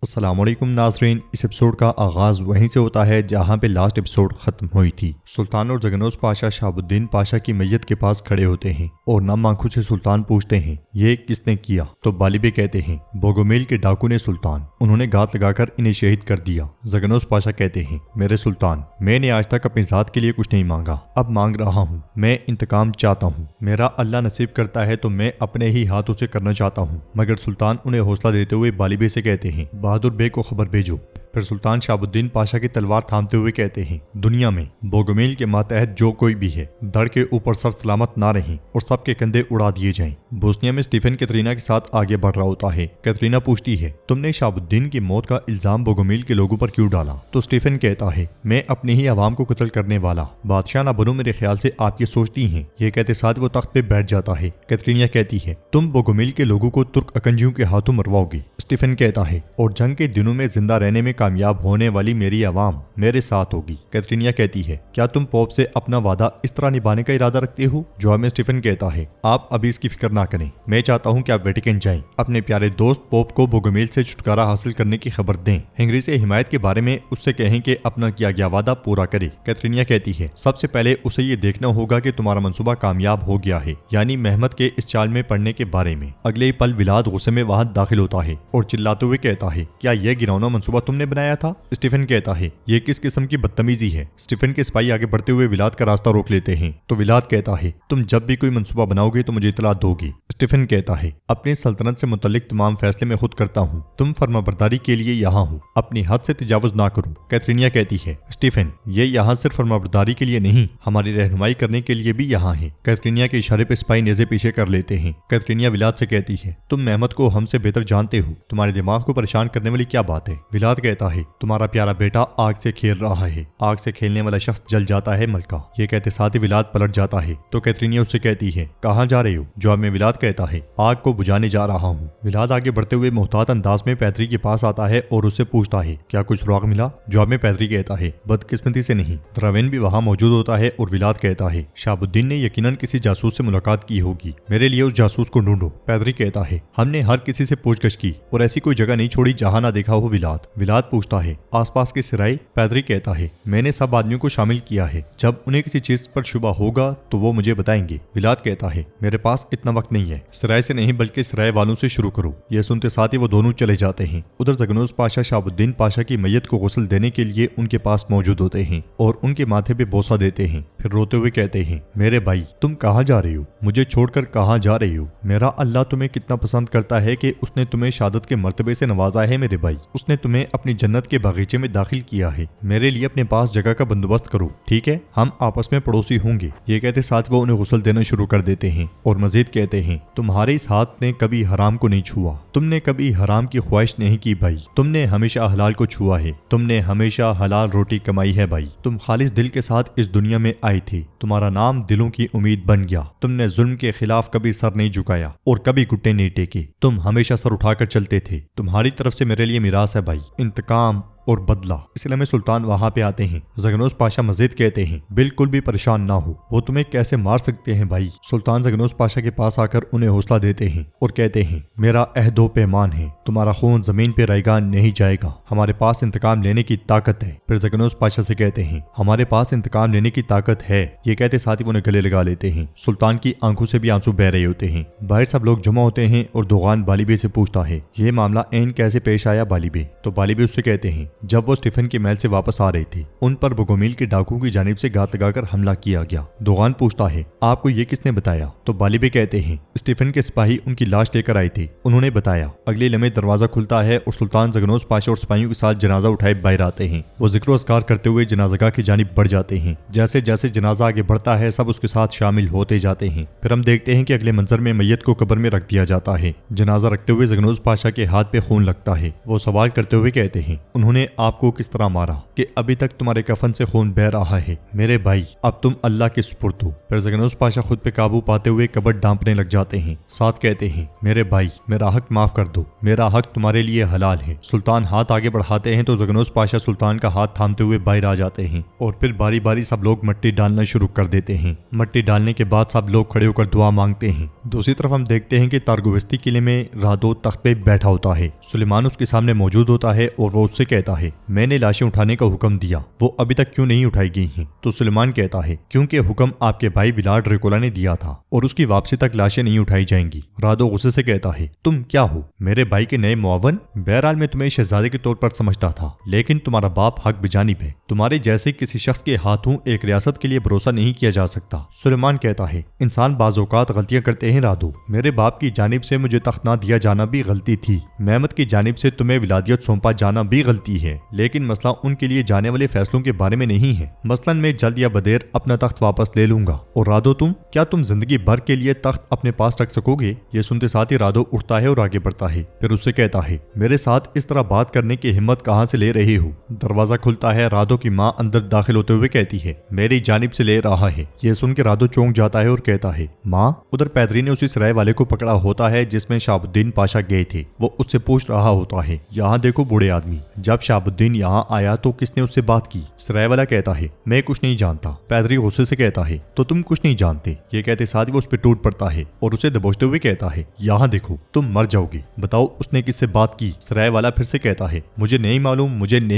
السلام علیکم ناظرین، اس ایپیسوڈ کا آغاز وہیں سے ہوتا ہے جہاں پہ لاسٹ ایپیسوڈ ختم ہوئی تھی۔ سلطان اور زگنوس پاشا شہاب الدین پاشا کی میت کے پاس کھڑے ہوتے ہیں اور نم آنکھوں سے سلطان پوچھتے ہیں یہ کس نے کیا؟ تو بالیبے کہتے ہیں بوگومیل کے ڈاکو نے سلطان، انہوں نے گھات لگا کر انہیں شہید کر دیا۔ زگنوس پاشا کہتے ہیں میرے سلطان، میں نے آج تک اپنی ذات کے لیے کچھ نہیں مانگا، اب مانگ رہا ہوں، میں انتقام چاہتا ہوں، میرا اللہ نصیب کرتا ہے تو میں اپنے ہی ہاتھوں سے کرنا چاہتا ہوں۔ مگر سلطان انہیں حوصلہ دیتے ہوئے بالیبے سے کہتے ہیں بہادر بے کو خبر بھیجو۔ پھر سلطان شہاب الدین پاشا کی تلوار تھامتے ہوئے کہتے ہیں دنیا میں بوگومیل کے ماتحت جو کوئی بھی ہے دڑ کے اوپر سر سلامت نہ رہیں اور سب کے کندھے اڑا دیے جائیں۔ بوسنیا میں اسٹیفن کیترینا کے ساتھ آگے بڑھ رہا ہوتا ہے۔ کیترینا پوچھتی ہے تم نے شہاب الدین کی موت کا الزام بوگومیل کے لوگوں پر کیوں ڈالا؟ تو اسٹیفن کہتا ہے میں اپنے ہی عوام کو قتل کرنے والا بادشاہ نہ بنوں، میرے خیال سے آپ یہ سوچتی ہیں۔ یہ کہتے ساتھ وہ تخت پہ بیٹھ جاتا ہے۔ کیترینا کہتی ہے تم بوگومیل کے لوگوں کو ترک اکنجیوں کے ہاتھوں مرواؤ گی۔ اسٹیفن کہتا ہے اور جنگ کے دنوں میں زندہ رہنے میں کامیاب ہونے والی میری عوام میرے ساتھ ہوگی۔ کیترینا کہتی ہے کیا تم پوپ سے اپنا وعدہ اس طرح نبھانے کا ارادہ رکھتے ہو؟ جواب میں اسٹیفن کہتا ہے آپ ابھی اس کی فکر نہ کریں، میں چاہتا ہوں کہ آپ ویٹیکن جائیں، اپنے پیارے دوست پوپ کو بوگومیل سے چھٹکارا حاصل کرنے کی خبر دیں، ہنگری سے حمایت کے بارے میں اس سے کہیں کہ اپنا کیا گیا وعدہ پورا کرے۔ کیترینا کہتی ہے سب سے پہلے اسے یہ دیکھنا ہوگا کہ تمہارا منصوبہ کامیاب ہو گیا ہے، یعنی محمد کے اس چال میں پڑنے کے بارے میں۔ اگلے ہی پل ولاد غصے میں وہاں داخل ہوتا ہے اور چلاتے ہوئے کہتا ہے کیا یہ گراؤنا منصوبہ تم نے بنایا تھا؟ اسٹیفن کہتا ہے یہ کس قسم کی بدتمیزی ہے؟ اسٹیفن کے سپاہی آگے بڑھتے ہوئے ولاد کا راستہ روک لیتے ہیں تو ولاد کہتا ہے تم جب بھی کوئی منصوبہ بناؤ گے تو مجھے اطلاع دو گی۔ اسٹیفن کہتا ہے اپنی سلطنت سے متعلق تمام فیصلے میں خود کرتا ہوں، تم فرمانبرداری کے لیے یہاں ہو، اپنی حد سے تجاوز نہ کرو۔ کیترینا کہتی ہے اسٹیفن یہ یہاں صرف فرمانبرداری کے لیے نہیں، ہماری رہنمائی کرنے کے لیے بھی یہاں ہے۔ کیترینا کے اشارے پہ سپاہی نیزے پیچھے کر لیتے ہیں۔ کیترینا ولاد سے کہتی ہے تم محمد کو ہم سے بہتر جانتے ہو، تمہارے دماغ کو پریشان کرنے والی کیا بات ہے؟ ولاد کہتا ہے تمہارا پیارا بیٹا آگ سے کھیل رہا ہے، آگ سے کھیلنے والا شخص جل جاتا ہے ملکہ۔ یہ کہتے ساتھ ہی ولاد پلٹ جاتا ہے تو کیترینا اس سے کہتی ہے کہاں جا رہے ہو؟ جواب میں ولاد کہتا ہے آگ کو بجھانے جا رہا ہوں۔ ولاد آگے بڑھتے ہوئے محتاط انداز میں پیدری کے پاس آتا ہے اور اس سے پوچھتا ہے کیا کچھ سراغ ملا؟ جواب میں پیدری کہتا ہے بدقسمتی سے نہیں۔ دراوین بھی وہاں موجود ہوتا ہے اور ولاد کہتا ہے شہاب الدین نے یقیناً کسی جاسوس سے ملاقات کی ہوگی، میرے لیے اس جاسوس کو ڈھونڈو۔ پیدری کہتا ہے ہم نے ہر کسی سے پوچھ گچھ کی اور ایسی کوئی جگہ نہیں چھوڑی جہاں نہ دیکھا ہو ولاد۔ ولاد پوچھتا ہے آس پاس کے سرائے؟ پیدری کہتا ہے میں نے سب آدمیوں کو شامل کیا ہے، جب انہیں کسی چیز پر شبہ ہوگا تو وہ مجھے بتائیں گے۔ ولاد کہتا ہے میرے پاس اتنا وقت نہیں ہے، سرائے سے نہیں بلکہ سرائے والوں سے شروع کرو۔ یہ سنتے ساتھ ہی وہ دونوں چلے جاتے ہیں۔ ادھر زگنوس پاشا شہاب الدین پاشا کی میت کو غسل دینے کے لیے ان کے پاس موجود ہوتے ہیں اور ان کے ماتھے پہ بوسہ دیتے ہیں، پھر روتے ہوئے کہتے ہیں میرے بھائی تم کہاں جا رہے ہو؟ مجھے چھوڑ کر کہاں جا رہے ہو؟ میرا اللہ تمہیں کتنا پسند کرتا ہے کہ اس نے تمہیں شہادت کے مرتبے سے نوازا ہے میرے بھائی، اس نے تمہیں اپنی جنت کے باغیچے میں داخل کیا ہے، میرے لیے اپنے پاس جگہ کا بندوبست کرو، ٹھیک ہے؟ ہم آپس میں پڑوسی ہوں گے۔ یہ کہتے ساتھ وہ انہیں غسل دینا شروع کر دیتے ہیں اور مزید کہتے ہیں تمہارے اس ہاتھ نے کبھی حرام کو نہیں چھوا، تم نے کبھی حرام کی خواہش نہیں کی بھائی، تم نے ہمیشہ حلال کو چھوا ہے، تم نے ہمیشہ حلال روٹی کمائی ہے بھائی، تم خالص دل کے ساتھ اس دنیا میں آئے تھے، تمہارا نام دلوں کی امید بن گیا، تم نے ظلم کے خلاف کبھی سر نہیں جھکایا اور کبھی گھٹنے نہیں ٹیکے، تم ہمیشہ سر اٹھا کر چلتے تھے، تمہاری طرف سے میرے لیے میراث ہے بھائی، انتقام اور بدلہ۔ اس لیے میں سلطان وہاں پہ آتے ہیں۔ زگنوس پاشا مزید کہتے ہیں بالکل بھی پریشان نہ ہو، وہ تمہیں کیسے مار سکتے ہیں بھائی؟ سلطان زگنوس پاشا کے پاس آ کر انہیں حوصلہ دیتے ہیں اور کہتے ہیں میرا عہد و پیمان ہے، تمہارا خون زمین پہ رائیگان نہیں جائے گا، ہمارے پاس انتقام لینے کی طاقت ہے۔ پھر زگنوس پاشا سے کہتے ہیں ہمارے پاس انتقام لینے کی طاقت ہے۔ یہ کہتے ساتھ ہی انہیں گلے لگا لیتے ہیں۔ سلطان کی آنکھوں سے بھی آنسو بہ رہے ہوتے ہیں۔ باہر سب لوگ جمع ہوتے ہیں اور دوغان بالیبے سے پوچھتا ہے یہ معاملہ عین کیسے پیش آیا بالیبے؟ تو بالیبے اس سے کہتے ہیں جب وہ اسٹیفن کے محل سے واپس آ رہے تھے ان پر بوگومیل کے ڈاکو کی جانب سے گھات لگا کر حملہ کیا گیا۔ دوغان پوچھتا ہے آپ کو یہ کس نے بتایا؟ تو بالیبے کہتے ہیں اسٹیفن کے سپاہی ان کی لاش لے کر آئے تھے، انہوں نے بتایا۔ اگلے لمحے دروازہ کھلتا ہے اور سلطان زگنوس پاشا اور سپاہیوں کے ساتھ جنازہ اٹھائے باہر آتے ہیں۔ وہ ذکر و اذکار کرتے ہوئے جنازہ گاہ کی جانب بڑھ جاتے ہیں۔ جیسے جیسے جنازہ آگے بڑھتا ہے سب اس کے ساتھ شامل ہوتے جاتے ہیں۔ پھر ہم دیکھتے ہیں کہ اگلے منظر میں میت کو قبر میں رکھ دیا جاتا ہے۔ جنازہ رکھتے ہوئے زگنوس پاشا کے ہاتھ پہ خون لگتا ہے۔ وہ سوال کرتے ہوئے کہتے ہیں انہوں نے نے آپ کو کس طرح مارا کہ ابھی تک تمہارے کفن سے خون بہ رہا ہے؟ میرے بھائی اب تم اللہ کے سپرد ہو۔ پھر زگنوس پاشا خود پہ قابو پاتے ہوئے کبٹ ڈانپنے لگ جاتے ہیں، ساتھ کہتے ہیں میرے بھائی میرا حق معاف کر دو، میرا حق تمہارے لیے حلال ہے۔ سلطان ہاتھ آگے بڑھاتے ہیں تو زگنوس پاشا سلطان کا ہاتھ تھامتے ہوئے باہر آ جاتے ہیں اور پھر باری باری سب لوگ مٹی ڈالنا شروع کر دیتے ہیں۔ مٹی ڈالنے کے بعد سب لوگ کھڑے ہو کر دعا مانگتے ہیں۔ دوسری طرف ہم دیکھتے ہیں کہ تارگوستی قلعے میں رادو تخت پہ بیٹھا ہوتا ہے، سلیمان اس کے سامنے موجود ہوتا ہے اور وہ اس سے کہتا ہے میں نے لاشیں اٹھانے کا حکم دیا، وہ ابھی تک کیوں نہیں اٹھائی گئی ہیں؟ تو سلیمان کہتا ہے کیونکہ حکم آپ کے بھائی ولاڈ ریکولا نے دیا تھا اور اس کی واپسی تک لاشیں نہیں اٹھائی جائیں گی۔ رادو غصے سے کہتا ہے تم کیا ہو، میرے بھائی کے نئے معاون؟ بہرحال میں تمہیں شہزادے کے طور پر سمجھتا تھا، لیکن تمہارا باپ حق بجانب ہے، تمہارے جیسے کسی شخص کے ہاتھوں ایک ریاست کے لیے بھروسہ نہیں کیا جا سکتا۔ سلیمان کہتا ہے انسان بعض اوقات غلطیاں کرتے ہیں رادو، میرے باپ کی جانب سے مجھے تخت نہ دیا جانا بھی غلطی تھی، محمد کی جانب سے تمہیں ولادیت سونپا جانا بھی غلطی ہے، لیکن مسئلہ ان کے لیے جانے والے فیصلوں کے بارے میں نہیں ہے۔ مثلاً میں جلد یا بدیر اپنا تخت واپس لے لوں گا، اور رادو کیا تم زندگی بھر کے لیے تخت اپنے پاس رکھ سکو گے؟ یہ سنتے ساتھ ہی رادو اٹھتا ہے اور آگے بڑھتا ہے، پھر اس سے کہتا ہے میرے ساتھ اس طرح بات کرنے کی ہمت کہاں سے لے رہے ہو؟ دروازہ کھلتا ہے، رادو کی ماں اندر داخل ہوتے ہوئے کہتی ہے میری جانب سے لے رہا ہے۔ یہ سن کے رادو چونک جاتا ہے اور کہتا ہے ماں؟ ادھر پیدری نے اسی سرائے والے کو پکڑا ہوتا ہے جس میں شہاب الدین پاشا گئے تھے، وہ اس سے پوچھ رہا ہوتا ہے یہاں دیکھو بوڑھے آدمی، جب شہاب الدین یہاں آیا تو کس نے اس سے بات کی؟ سرائے والا کہتا ہے میں کچھ نہیں جانتا۔ پیدری غصے سے کہتا ہے تو تم کچھ نہیں جانتے؟ یہ کہتے ساتھ وہ اس پہ ٹوٹ پڑتا ہے اور اسے دبوچتے ہوئے کہتا ہے یہاں دیکھو تم مر جاؤ گے، بتاؤ اس نے کس سے بات کی؟ سرائے والا پھر سے کہتا ہے مجھے نہیں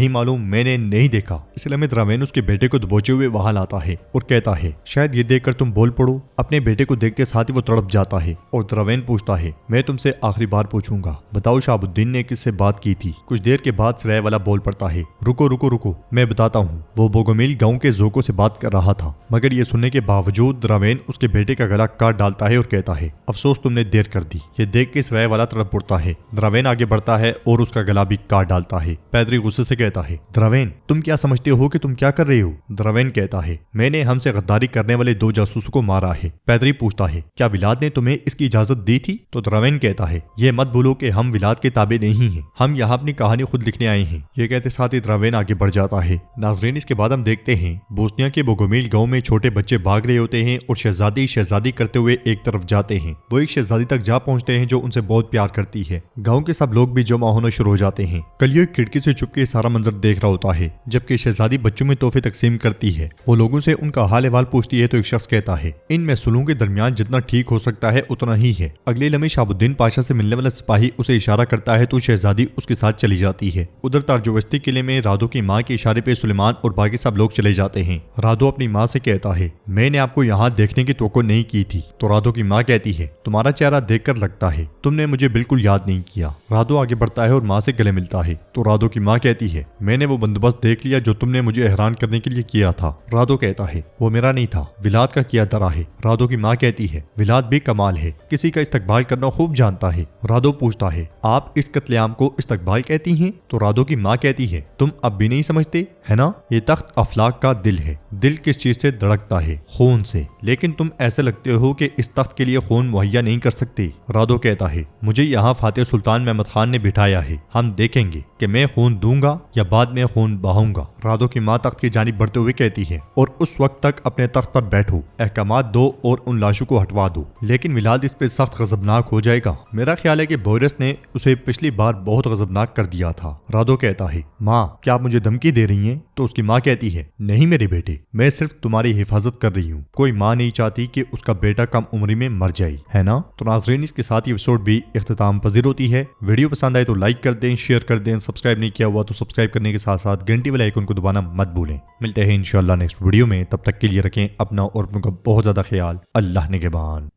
معلوم، میں نے نہیں دیکھا۔ اس لیے میں دراوین اس کے بیٹے کو دبوچے ہوئے وہاں لاتا ہے اور کہتا ہے شاید یہ دیکھ کر تم بول پڑو۔ اپنے بیٹے کو دیکھتے ساتھ ہی وہ تڑپ جاتا ہے اور دراوین پوچھتا ہے میں تم سے آخری بار پوچھوں گا، بتاؤ شہاب الدین نے کس سے بات کی تھی؟ کچھ دیر کے بعد سرائے والا بول پڑتا ہے رکو میں بتاتا ہوں، وہ بوگومیل گاؤں کے زوکوں سے بات کر رہا تھا۔ مگر یہ سننے کے باوجود دراوین اس کے بیٹے کا گلا کاٹ ڈالتا ہے اور کہتا ہے افسوس تم نے دیر کر دی۔ یہ دیکھ کے سرائے والا تڑپ پڑتا ہے، دراوین آگے بڑھتا ہے اور اس کا گلا بھی کاٹ ڈالتا ہے۔ پیدری غصے سے کہتا ہے دراوین تم کیا سمجھتے ہو کہ تم کیا کر رہے ہو؟ دراوین کہتا ہے میں نے ہم سے غداری کرنے والے 2 جاسوسوں کو مارا ہے۔ پیدری پوچھتا ہے کیا ولاد نے تمہیں اس کی اجازت دی تھی؟ تو دراوین کہتا ہے یہ مت بھولو کہ ہم ولاد کے تابع نہیں ہیں، ہم یہاں اپنی کہانی خود لکھنے آئے ہیں۔ یہ کہتے ساتھ ہی دراوین آگے بڑھ جاتا ہے۔ ناظرین اس کے بعد ہم دیکھتے ہیں بوسنیا کے بوگومیل گاؤں میں چھوٹے بچے بھاگ رہے ہوتے ہیں اور شہزادی کرتے ہوئے ایک طرف جاتے ہیں۔ وہ ایک شہزادی تک جا پہنچتے ہیں جو ان سے بہت پیار کرتی ہے۔ گاؤں کے سب لوگ بھی جمع ہونا شروع ہو جاتے ہیں۔ کلیو ایک کھڑکی سے چھپ کے سارا منظر دیکھ رہا ہوتا ہے جبکہ شہزادی بچوں میں تحفے تقسیم کرتی ہے۔ وہ لوگوں سے ان کا حال احوال پوچھتی ہے تو ایک شخص کہتا ہے ان محصولوں کے درمیان جتنا ٹھیک ہو سکتا ہے اتنا ہی ہے۔ اگلے لمحے شہاب الدین پاشا سے ملنے والا سپاہی اسے اشارہ کرتا ہے تو شہزادی اس کے ساتھ چلی جاتی ہے۔ ادھر تارجوستی قلعے میں رادو کی ماں کے اشارے پہ سلیمان اور باقی سب لوگ چلے جاتے ہیں۔ رادو اپنی ماں سے کہتا ہے میں نے آپ کو یہاں دیکھنے کی توقع نہیں کی تھی۔ تو رادو کی ماں کہتی ہے تمہارا چہرہ دیکھ کر لگتا ہے تم نے مجھے بالکل یاد نہیں کیا۔ رادو آگے بڑھتا ہے اور ماں سے گلے ملتا ہے تو رادو کی ماں کہتی ہے میں نے وہ بندوبست دیکھ لیا جو تم نے مجھے حیران کرنے کے لیے کیا تھا۔ رادو کہتا ہے وہ میرا نہیں تھا، ولاد کا کیا درا ہے۔ رادو کی ماں کہتی ہے ولاد بھی کمال ہے، کسی کا استقبال کرنا خوب جانتا ہے۔ رادو پوچھتا ہے آپ اس قتل عام کو استقبال کہتی ہیں؟ تو رادو کی ماں کہتی ہے تم اب بھی نہیں سمجھتے ہے نا، یہ تخت افلاک کا دل ہے۔ دل کس چیز سے دھڑکتا ہے؟ خون سے، لیکن تم ایسے لگتے ہو کہ اس تخت کے لیے خون مہیا نہیں کر سکتے۔ رادو کہتا ہے مجھے یہاں فاتح سلطان محمد خان نے بٹھایا ہے، ہم دیکھیں گے کہ میں خون دوں گا یا بعد میں خون بہاؤں گا۔ رادو کی ماں تخت کی جانب بڑھتے ہوئے کہتی ہے اور اس وقت تک اپنے تخت پر بیٹھو، احکامات دو اور ان لاشوں کو ہٹوا دو، لیکن ولاد اس پہ سخت غضبناک ہو جائے گا۔ میرا خیال ہے کہ بوریس نے اسے پچھلی بار بہت غضبناک کر دیا تھا۔ رادو کہتا ہے ماں کیا آپ مجھے دھمکی دے رہی ہیں؟ تو اس کی ماں کہتی ہے نہیں میرے بیٹے، میں صرف تمہاری حفاظت کر رہی ہوں، کوئی ماں نہیں چاہتی کہ اس کا بیٹا کم عمری میں مر جائے، ہے نا؟ تو ناظرین اس کے ساتھ یہ ایپیسوڈ بھی اختتام پذیر ہوتی ہے۔ ویڈیو پسند آئے تو لائک کر دیں، شیئر کر دیں، سبسکرائب نہیں کیا ہوا تو سبسکرائب کرنے کے ساتھ ساتھ گھنٹی والے آئیکن کو دبانا مت بھولیں۔ ملتے ہیں انشاءاللہ نیکسٹ ویڈیو میں، تب تک کے لیے رکھیں اپنا اور اپنوں کا بہت زیادہ خیال۔ اللہ نگہبان۔